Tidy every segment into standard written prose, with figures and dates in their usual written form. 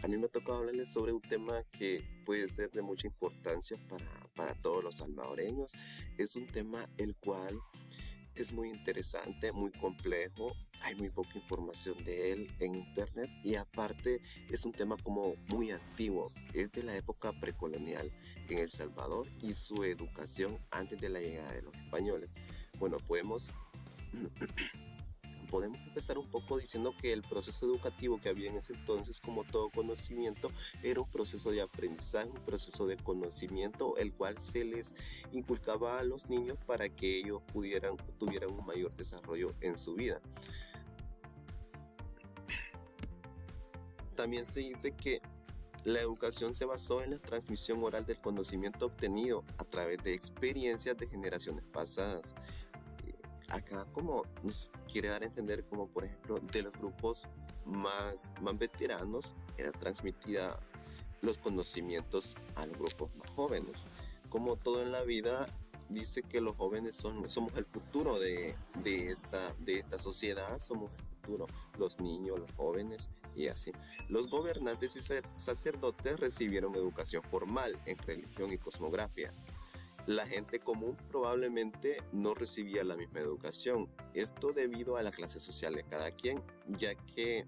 A mí me ha tocado hablarles sobre un tema que puede ser de mucha importancia para todos los salvadoreños. Es un tema el cual es muy interesante, muy complejo, hay muy poca información de él en internet y aparte es un tema como muy antiguo, es de la época precolonial en El Salvador y su educación antes de la llegada de los españoles. Bueno, podemos empezar un poco diciendo que el proceso educativo que había en ese entonces, como todo conocimiento, era un proceso de aprendizaje, un proceso de conocimiento, el cual se les inculcaba a los niños para que ellos tuvieran un mayor desarrollo en su vida. También se dice que la educación se basó en la transmisión oral del conocimiento obtenido a través de experiencias de generaciones pasadas. Acá como nos quiere dar a entender como por ejemplo de los grupos más veteranos era transmitida los conocimientos a los grupos más jóvenes. Como todo en la vida, dice que los jóvenes somos el futuro de esta sociedad, somos el futuro, los niños, los jóvenes y así. Los gobernantes y sacerdotes recibieron educación formal en religión y cosmografía. La gente común probablemente no recibía la misma educación, esto debido a la clase social de cada quien, ya que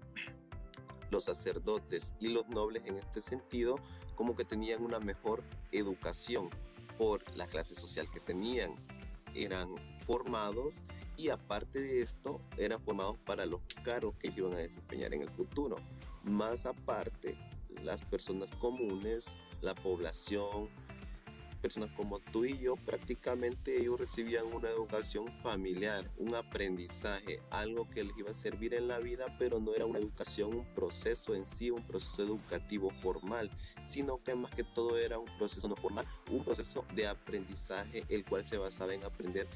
los sacerdotes y los nobles en este sentido como que tenían una mejor educación por la clase social que tenían. Eran formados y aparte de esto eran formados para los cargos que iban a desempeñar en el futuro. Más aparte, las personas comunes, la población, personas como tú y yo, prácticamente ellos recibían una educación familiar, un aprendizaje, algo que les iba a servir en la vida, pero no era una educación, un proceso en sí, un proceso educativo formal, sino que más que todo era un proceso no formal, un proceso de aprendizaje, el cual se basaba en aprender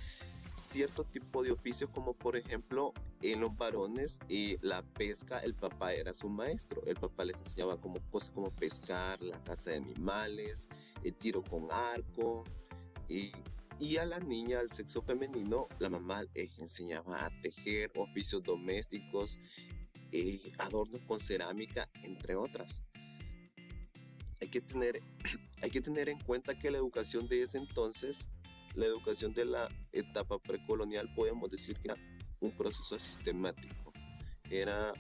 cierto tipo de oficios como por ejemplo en los varones y la pesca, el papá era su maestro, el papá les enseñaba como cosas como pescar, la caza de animales, el tiro con arco y, y a la niña, al sexo femenino, la mamá les enseñaba a tejer oficios domésticos, adornos con cerámica, entre otras. Hay que tener, hay que tener en cuenta que la educación de ese entonces, la educación de la etapa precolonial, podemos decir que era un proceso sistemático. Era,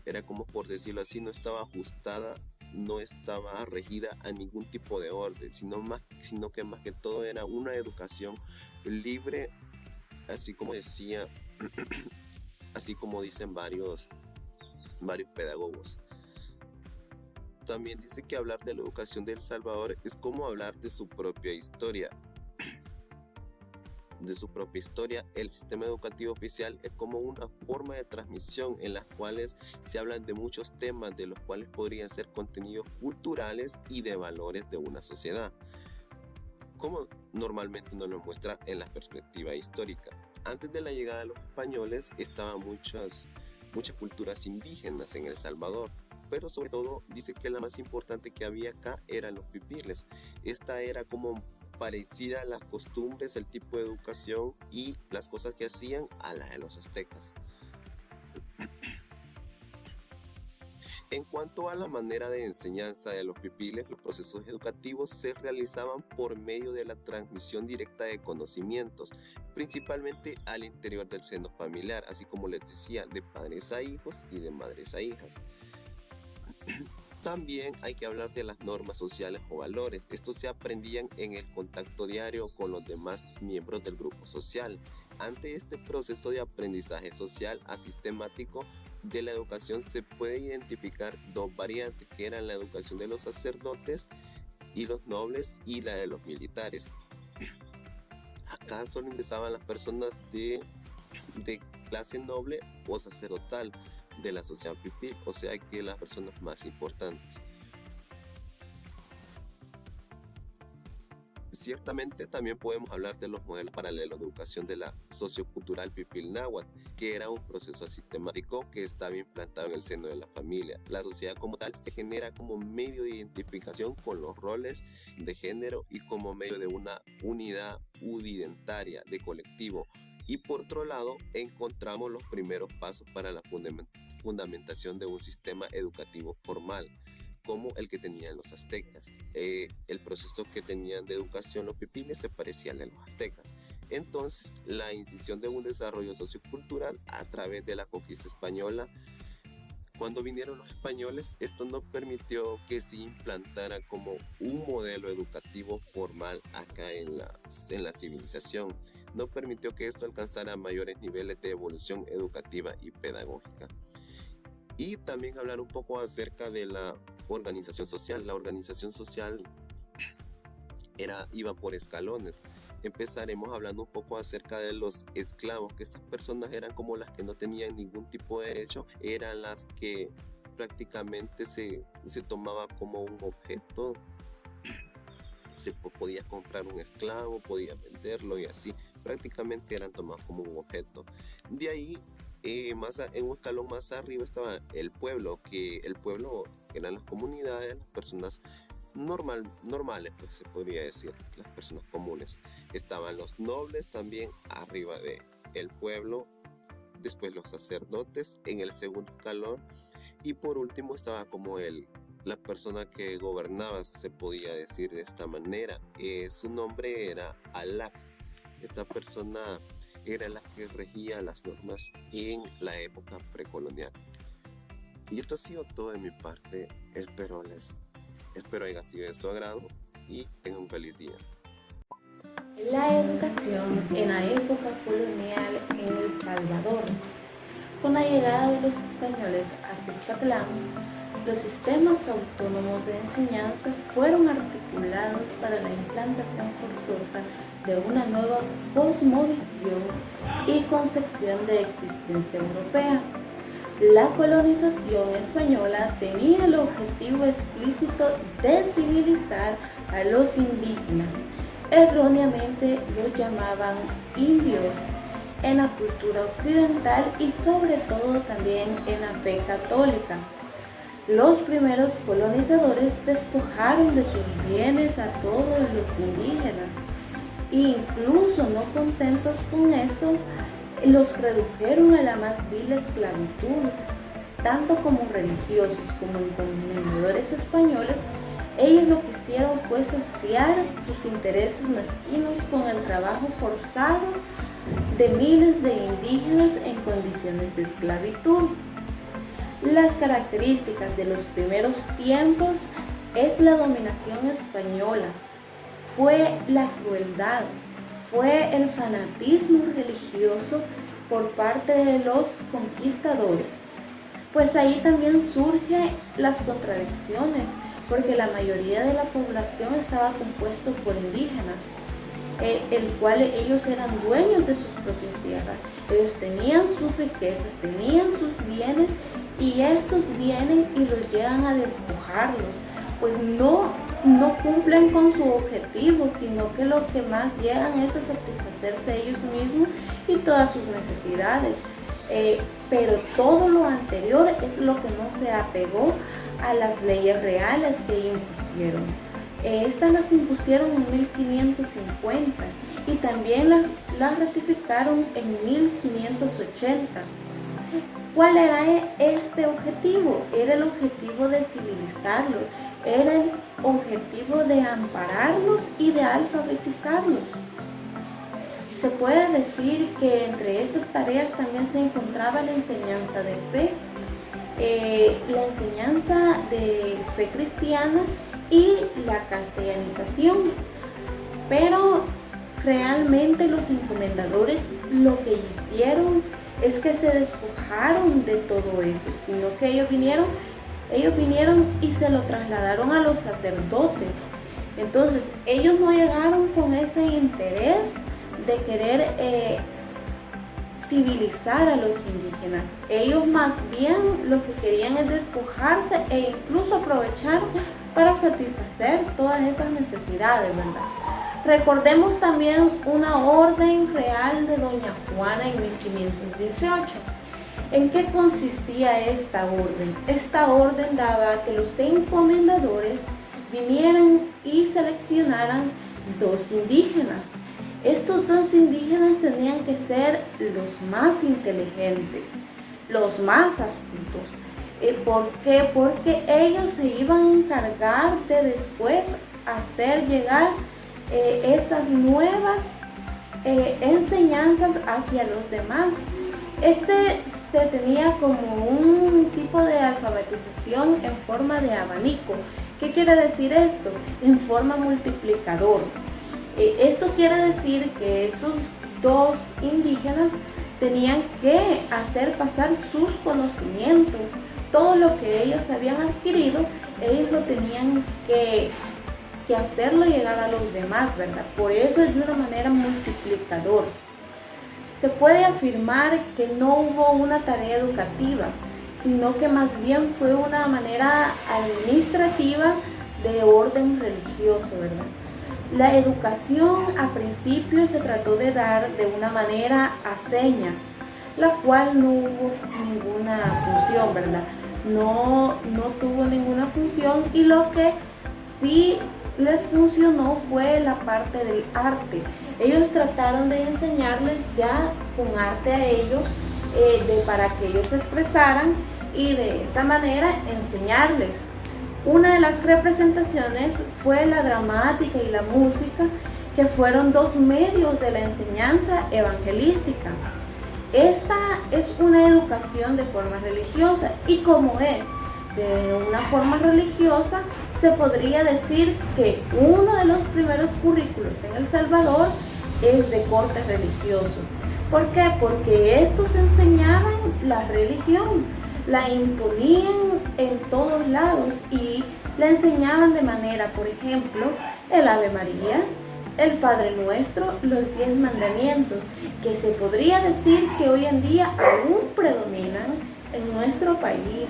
era como por decirlo así, no estaba ajustada, no estaba regida a ningún tipo de orden, sino que más que todo era una educación libre, así como decía, así como dicen varios pedagogos. También dice que hablar de la educación de El Salvador es como hablar de su propia historia. El sistema educativo oficial es como una forma de transmisión en las cuales se hablan de muchos temas de los cuales podrían ser contenidos culturales y de valores de una sociedad, como normalmente nos lo muestra en la perspectiva histórica. Antes de la llegada de los españoles estaban muchas culturas indígenas en El Salvador, pero sobre todo dice que la más importante que había acá eran los pipiles. Esta era como parecida a las costumbres, el tipo de educación y las cosas que hacían a las de los aztecas. En cuanto a la manera de enseñanza de los pipiles, los procesos educativos se realizaban por medio de la transmisión directa de conocimientos, principalmente al interior del seno familiar, así como les decía, de padres a hijos y de madres a hijas. También hay que hablar de las normas sociales o valores. Estos se aprendían en el contacto diario con los demás miembros del grupo social. Ante este proceso de aprendizaje social asistemático de la educación se puede identificar dos variantes, que eran la educación de los sacerdotes y los nobles y la de los militares. Acá solo ingresaban las personas de clase noble o sacerdotal de la sociedad pipil, o sea que las personas más importantes. Ciertamente también podemos hablar de los modelos paralelos de educación de la sociocultural pipil náhuatl, que era un proceso sistemático que estaba implantado en el seno de la familia. La sociedad como tal se genera como medio de identificación con los roles de género y como medio de una unidad udidentaria de colectivo. Y por otro lado, encontramos los primeros pasos para la fundamentación de un sistema educativo formal, como el que tenían los aztecas. El proceso que tenían de educación los pipines se parecía al de los aztecas. Entonces, la incisión de un desarrollo sociocultural a través de la conquista española. Cuando vinieron los españoles, esto no permitió que se implantara como un modelo educativo formal acá en la civilización. No permitió que esto alcanzara mayores niveles de evolución educativa y pedagógica. Y también hablar un poco acerca de la organización social. La organización social iba por escalones. Empezaremos hablando un poco acerca de los esclavos, que estas personas eran como las que no tenían ningún tipo de derecho, eran las que prácticamente se tomaba como un objeto. Se podía comprar un esclavo, podía venderlo y así, prácticamente eran tomados como un objeto. De ahí, en un escalón más arriba estaba el pueblo, que el pueblo eran las comunidades, las personas normales, pues se podría decir, las personas comunes. Estaban los nobles también arriba del pueblo, después los sacerdotes en el segundo escalón, y por último estaba como la persona que gobernaba, se podía decir de esta manera. Su nombre era Alac. Esta persona era la que regía las normas en la época precolonial. Y esto ha sido todo de mi parte. Espero haya sido de su agrado y tengan un feliz día. La educación en la época colonial en El Salvador. Con la llegada de los españoles a Cuscatlán, los sistemas autónomos de enseñanza fueron articulados para la implantación forzosa de una nueva cosmovisión y concepción de existencia europea. La colonización española tenía el objetivo explícito de civilizar a los indígenas. Erróneamente los llamaban indios en la cultura occidental y sobre todo también en la fe católica. Los primeros colonizadores despojaron de sus bienes a todos los indígenas. Incluso no contentos con eso, los redujeron a la más vil esclavitud. Tanto como religiosos como conquistadores españoles, ellos lo que hicieron fue saciar sus intereses mezquinos con el trabajo forzado de miles de indígenas en condiciones de esclavitud. Las características de los primeros tiempos es la dominación española, fue la crueldad, fue el fanatismo religioso por parte de los conquistadores. Pues ahí también surgen las contradicciones, porque la mayoría de la población estaba compuesto por indígenas, el cual ellos eran dueños de sus propias tierras. Ellos tenían sus riquezas, tenían sus bienes, y estos vienen y los llegan a despojarlos, pues no cumplen con su objetivo, sino que lo que más llegan es a satisfacerse ellos mismos y todas sus necesidades. Pero todo lo anterior es lo que no se apegó a las leyes reales que impusieron. Estas las impusieron en 1550 y también las ratificaron en 1580. ¿Cuál era este objetivo? Era el objetivo de civilizarlos, era el objetivo de ampararlos y de alfabetizarlos. Se puede decir que entre estas tareas también se encontraba la enseñanza de fe, la enseñanza de fe cristiana y la castellanización. Pero realmente los encomendadores lo que hicieron es que se despojaron de todo eso, sino que ellos vinieron y se lo trasladaron a los sacerdotes. Entonces, ellos no llegaron con ese interés de querer civilizar a los indígenas. Ellos más bien lo que querían es despojarse e incluso aprovechar para satisfacer todas esas necesidades, ¿verdad? Recordemos también una orden real de Doña Juana en 1518. ¿En qué consistía esta orden? Esta orden daba que los encomendadores vinieran y seleccionaran 2 indígenas. Estos 2 indígenas tenían que ser los más inteligentes, los más astutos. ¿Por qué? Porque ellos se iban a encargar de después hacer llegar esas nuevas enseñanzas hacia los demás. Se tenía como un tipo de alfabetización en forma de abanico. ¿Qué quiere decir esto? En forma multiplicador. Esto quiere decir que esos dos indígenas tenían que hacer pasar sus conocimientos. Todo lo que ellos habían adquirido, ellos lo tenían que hacerlo llegar a los demás, ¿verdad? Por eso es de una manera multiplicadora. Se puede afirmar que no hubo una tarea educativa, sino que más bien fue una manera administrativa de orden religioso, ¿verdad? La educación a principio se trató de dar de una manera a señas, la cual no hubo ninguna función, ¿verdad? No tuvo ninguna función, y lo que sí les funcionó fue la parte del arte. Ellos trataron de enseñarles ya con arte a ellos, para que ellos se expresaran y de esa manera enseñarles. Una de las representaciones fue la dramática y la música, que fueron dos medios de la enseñanza evangelística. Esta es una educación de forma religiosa, y como es de una forma religiosa, se podría decir que uno de los primeros currículos en El Salvador es de corte religioso. ¿Por qué? Porque estos enseñaban la religión, la imponían en todos lados y la enseñaban de manera, por ejemplo, el Ave María, el Padre Nuestro, los 10 mandamientos, que se podría decir que hoy en día aún predominan en nuestro país,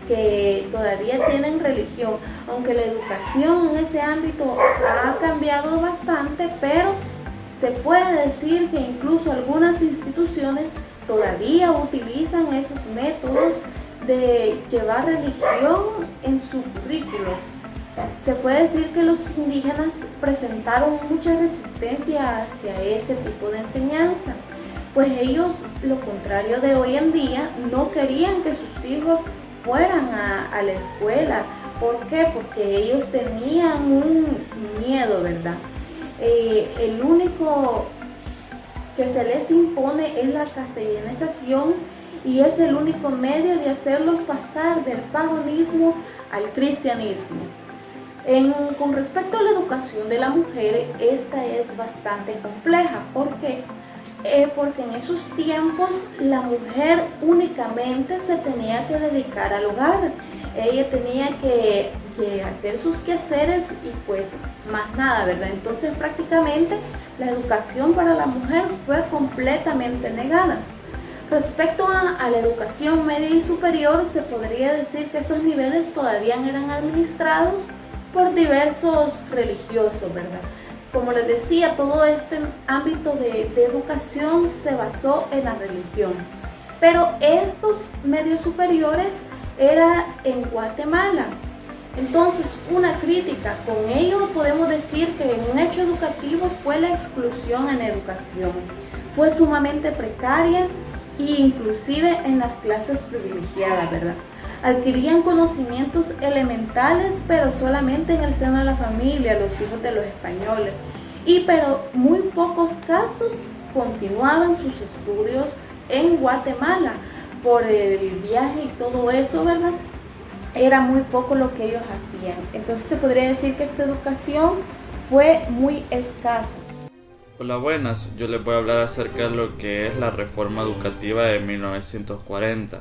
que todavía tienen religión, aunque la educación en ese ámbito ha cambiado bastante, pero se puede decir que incluso algunas instituciones todavía utilizan esos métodos de llevar religión en su currículo. Se puede decir que los indígenas presentaron mucha resistencia hacia ese tipo de enseñanza, pues ellos, lo contrario de hoy en día, no querían que sus hijos fueran a la escuela. ¿Por qué? Porque ellos tenían un miedo, ¿verdad? El único que se les impone es la castellanización, y es el único medio de hacerlos pasar del paganismo al cristianismo. Con respecto a la educación de la mujer, esta es bastante compleja. ¿Por qué? Porque en esos tiempos la mujer únicamente se tenía que dedicar al hogar. Ella tenía que hacer sus quehaceres y pues más nada, ¿verdad? Entonces prácticamente la educación para la mujer fue completamente negada. Respecto a la educación media y superior, se podría decir que estos niveles todavía eran administrados por diversos religiosos, ¿verdad? Como les decía, todo este ámbito de educación se basó en la religión. Pero estos medios superiores era en Guatemala. Entonces, una crítica con ello podemos decir que un hecho educativo fue la exclusión en educación. Fue sumamente precaria e inclusive en las clases privilegiadas, ¿verdad? Adquirían conocimientos elementales, pero solamente en el seno de la familia, los hijos de los españoles. Pero muy pocos casos continuaban sus estudios en Guatemala. Por el viaje y todo eso, ¿verdad? Era muy poco lo que ellos hacían. Entonces se podría decir que esta educación fue muy escasa. Hola, buenas. Yo les voy a hablar acerca de lo que es la reforma educativa de 1940.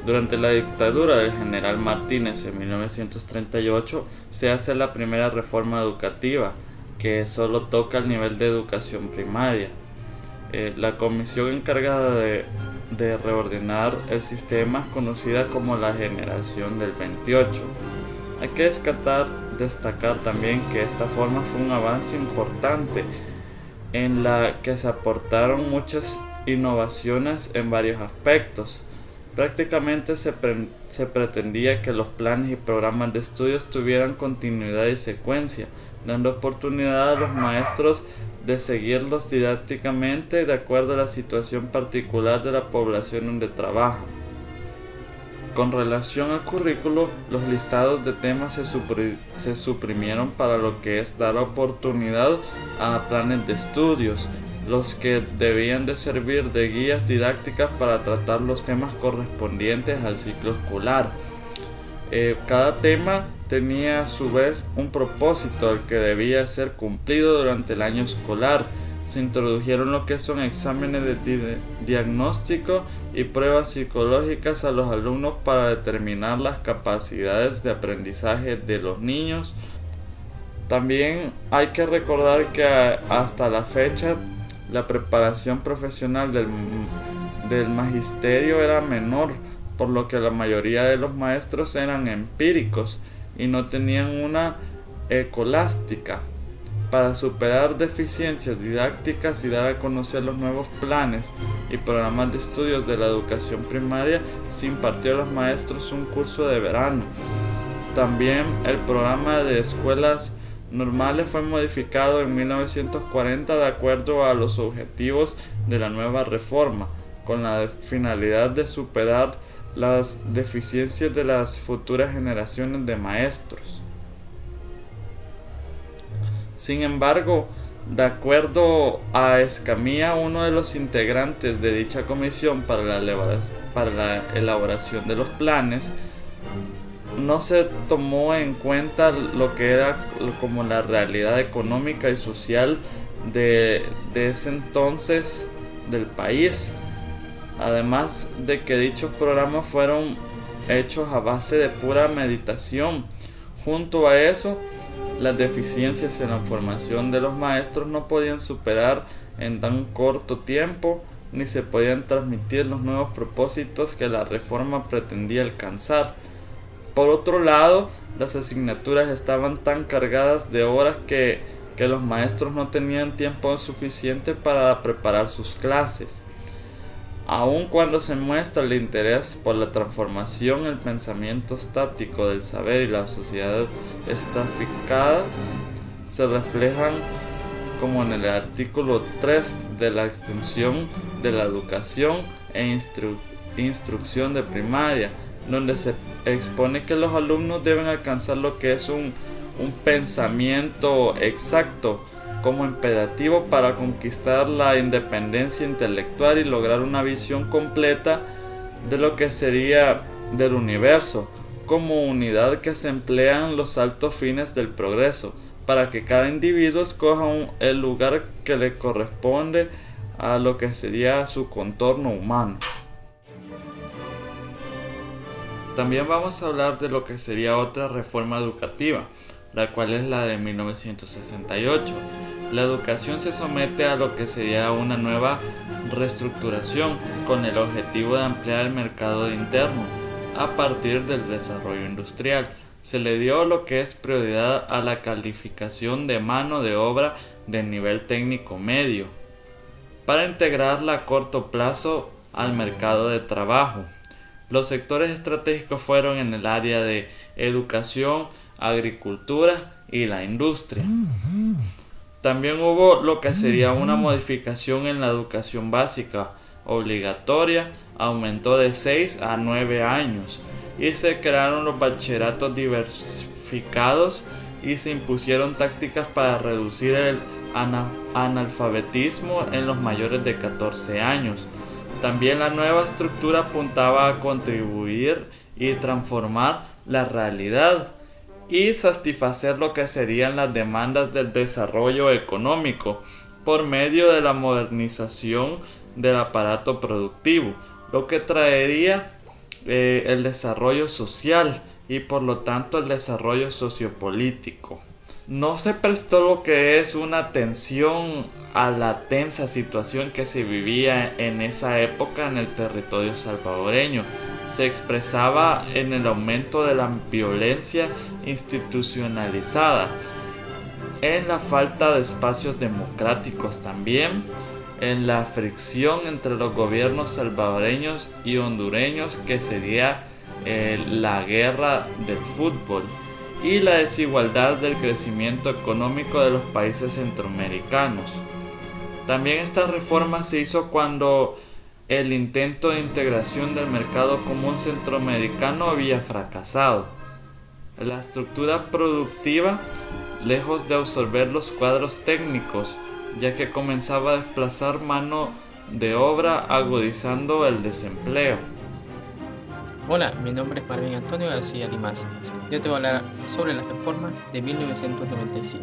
Durante la dictadura del general Martínez en 1938 se hace la primera reforma educativa, que solo toca el nivel de educación primaria. La comisión encargada de reordenar el sistema es conocida como la generación del 28. Hay que destacar también que esta forma fue un avance importante en la que se aportaron muchas innovaciones en varios aspectos. Prácticamente se pretendía que los planes y programas de estudios tuvieran continuidad y secuencia, dando oportunidad a los maestros de seguirlos didácticamente de acuerdo a la situación particular de la población donde trabajan. Con relación al currículo, los listados de temas se suprimieron para lo que es dar oportunidad a planes de estudios, los que debían de servir de guías didácticas para tratar los temas correspondientes al ciclo escolar. Cada tema tenía a su vez un propósito al que debía ser cumplido durante el año escolar. Se introdujeron lo que son exámenes de diagnóstico y pruebas psicológicas a los alumnos para determinar las capacidades de aprendizaje de los niños. También hay que recordar que hasta la fecha la preparación profesional del magisterio era menor, por lo que la mayoría de los maestros eran empíricos y no tenían una escolástica. Para superar deficiencias didácticas y dar a conocer los nuevos planes y programas de estudios de la educación primaria, se impartió a los maestros un curso de verano. También el programa de escuelas normales fue modificado en 1940 de acuerdo a los objetivos de la nueva reforma, con la finalidad de superar las deficiencias de las futuras generaciones de maestros. Sin embargo, de acuerdo a Escamilla, uno de los integrantes de dicha comisión para la elaboración de los planes, no se tomó en cuenta lo que era como la realidad económica y social de ese entonces del país. Además de que dichos programas fueron hechos a base de pura meditación. Junto a eso, las deficiencias en la formación de los maestros no podían superar en tan corto tiempo, ni se podían transmitir los nuevos propósitos que la reforma pretendía alcanzar. Por otro lado, las asignaturas estaban tan cargadas de horas que los maestros no tenían tiempo suficiente para preparar sus clases. Aun cuando se muestra el interés por la transformación, el pensamiento estático del saber y la sociedad estratificada se reflejan como en el artículo 3 de la extensión de la educación e instrucción de primaria, donde se expone que los alumnos deben alcanzar lo que es un pensamiento exacto como imperativo para conquistar la independencia intelectual y lograr una visión completa de lo que sería del universo, como unidad que se emplea en los altos fines del progreso, para que cada individuo escoja el lugar que le corresponde a lo que sería su contorno humano. También vamos a hablar de lo que sería otra reforma educativa, la cual es la de 1968. La educación se somete a lo que sería una nueva reestructuración con el objetivo de ampliar el mercado interno a partir del desarrollo industrial. Se le dio lo que es prioridad a la calificación de mano de obra de nivel técnico medio para integrarla a corto plazo al mercado de trabajo. Los sectores estratégicos fueron en el área de educación, agricultura y la industria. También hubo lo que sería una modificación en la educación básica obligatoria, aumentó de 6 a 9 años y se crearon los bachilleratos diversificados y se impusieron tácticas para reducir el analfabetismo en los mayores de 14 años. También la nueva estructura apuntaba a contribuir y transformar la realidad y satisfacer lo que serían las demandas del desarrollo económico por medio de la modernización del aparato productivo, lo que traería el desarrollo social y por lo tanto el desarrollo sociopolítico. No se prestó lo que es una atención a la tensa situación que se vivía en esa época en el territorio salvadoreño. Se expresaba en el aumento de la violencia institucionalizada, en la falta de espacios democráticos también, en la fricción entre los gobiernos salvadoreños y hondureños que sería la guerra del fútbol y la desigualdad del crecimiento económico de los países centroamericanos. También esta reforma se hizo cuando el intento de integración del mercado común centroamericano había fracasado. La estructura productiva, lejos de absorber los cuadros técnicos, ya que comenzaba a desplazar mano de obra, agudizando el desempleo. Hola, mi nombre es Marvin Antonio García Limas. Yo te voy a hablar sobre la reforma de 1995.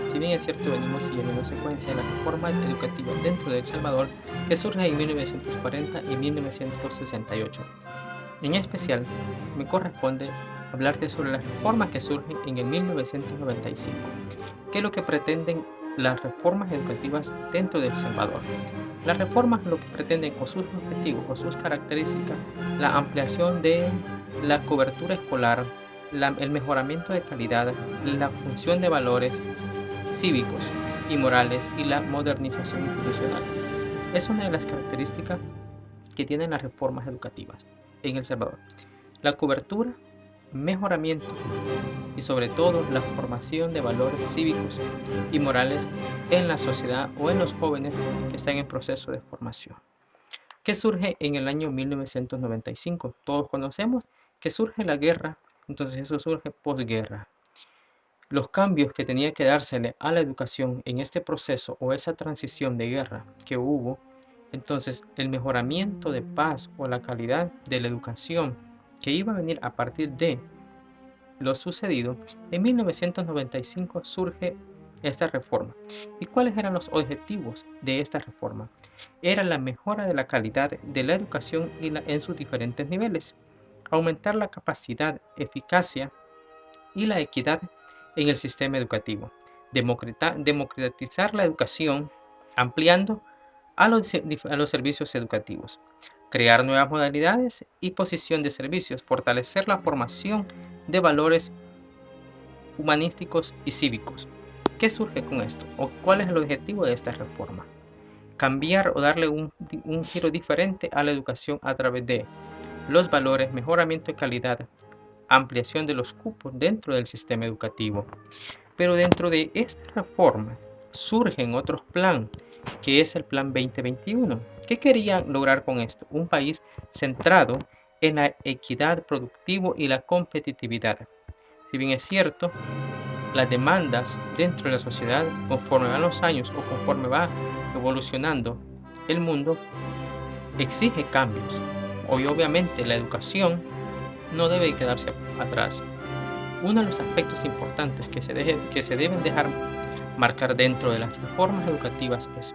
Si bien es cierto, venimos siguiendo una secuencia de la reforma educativa dentro de El Salvador que surge en 1940 y 1968. En especial, me corresponde hablarte sobre las reformas que surgen en el 1995. ¿Qué es lo que pretenden las reformas educativas dentro de El Salvador? Las reformas lo que pretenden con sus objetivos o sus características, la ampliación de la cobertura escolar, el mejoramiento de calidad, la función de valores cívicos y morales y la modernización institucional. Es una de las características que tienen las reformas educativas en El Salvador. La cobertura, mejoramiento y sobre todo la formación de valores cívicos y morales en la sociedad o en los jóvenes que están en proceso de formación. ¿Qué surge en el año 1995? Todos conocemos que surge la guerra, entonces eso surge posguerra. Los cambios que tenía que dársele a la educación en este proceso o esa transición de guerra que hubo, entonces el mejoramiento de paz o la calidad de la educación que iba a venir a partir de lo sucedido, en 1995 surge esta reforma. ¿Y cuáles eran los objetivos de esta reforma? Era la mejora de la calidad de la educación en sus diferentes niveles, aumentar la capacidad, eficacia y la equidad en el sistema educativo, democratizar la educación, ampliando a los servicios educativos, crear nuevas modalidades y posición de servicios, fortalecer la formación de valores humanísticos y cívicos. ¿Qué surge con esto? ¿O cuál es el objetivo de esta reforma? Cambiar o darle un giro diferente a la educación a través de los valores, mejoramiento de calidad, ampliación de los cupos dentro del sistema educativo. Pero dentro de esta reforma surgen otros planes, que es el Plan 2021. ¿Qué querían lograr con esto? Un país centrado en la equidad productiva y la competitividad. Si bien es cierto, las demandas dentro de la sociedad, conforme van los años o conforme va evolucionando el mundo, exige cambios. Hoy obviamente la educación no debe quedarse atrás. Uno de los aspectos importantes que se deben dejar marcar dentro de las reformas educativas es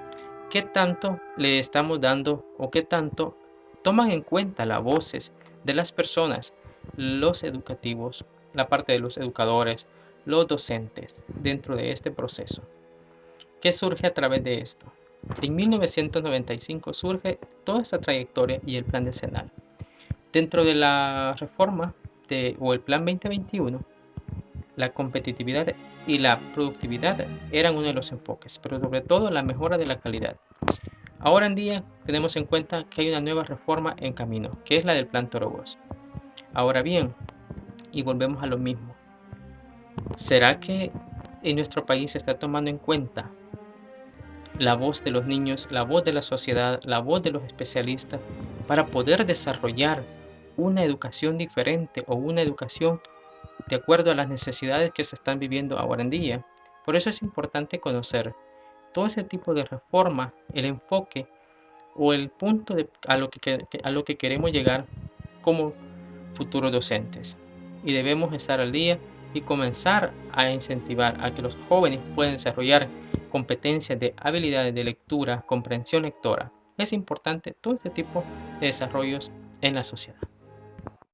qué tanto le estamos dando o qué tanto toman en cuenta las voces de las personas, los educativos, la parte de los educadores, los docentes dentro de este proceso. ¿Qué surge a través de esto? En 1995 surge toda esta trayectoria y el plan decenal. Dentro de la reforma o el plan 2021, la competitividad y la productividad eran uno de los enfoques, pero sobre todo la mejora de la calidad. Ahora en día tenemos en cuenta que hay una nueva reforma en camino, que es la del Plan Toro Bos. Ahora bien, y volvemos a lo mismo, ¿será que en nuestro país se está tomando en cuenta la voz de los niños, la voz de la sociedad, la voz de los especialistas para poder desarrollar una educación diferente o una educación de acuerdo a las necesidades que se están viviendo ahora en día? Por eso es importante conocer todo ese tipo de reforma, el enfoque o el punto a lo que queremos llegar como futuros docentes. Y debemos estar al día y comenzar a incentivar a que los jóvenes puedan desarrollar competencias de habilidades de lectura, comprensión lectora. Es importante todo este tipo de desarrollos en la sociedad.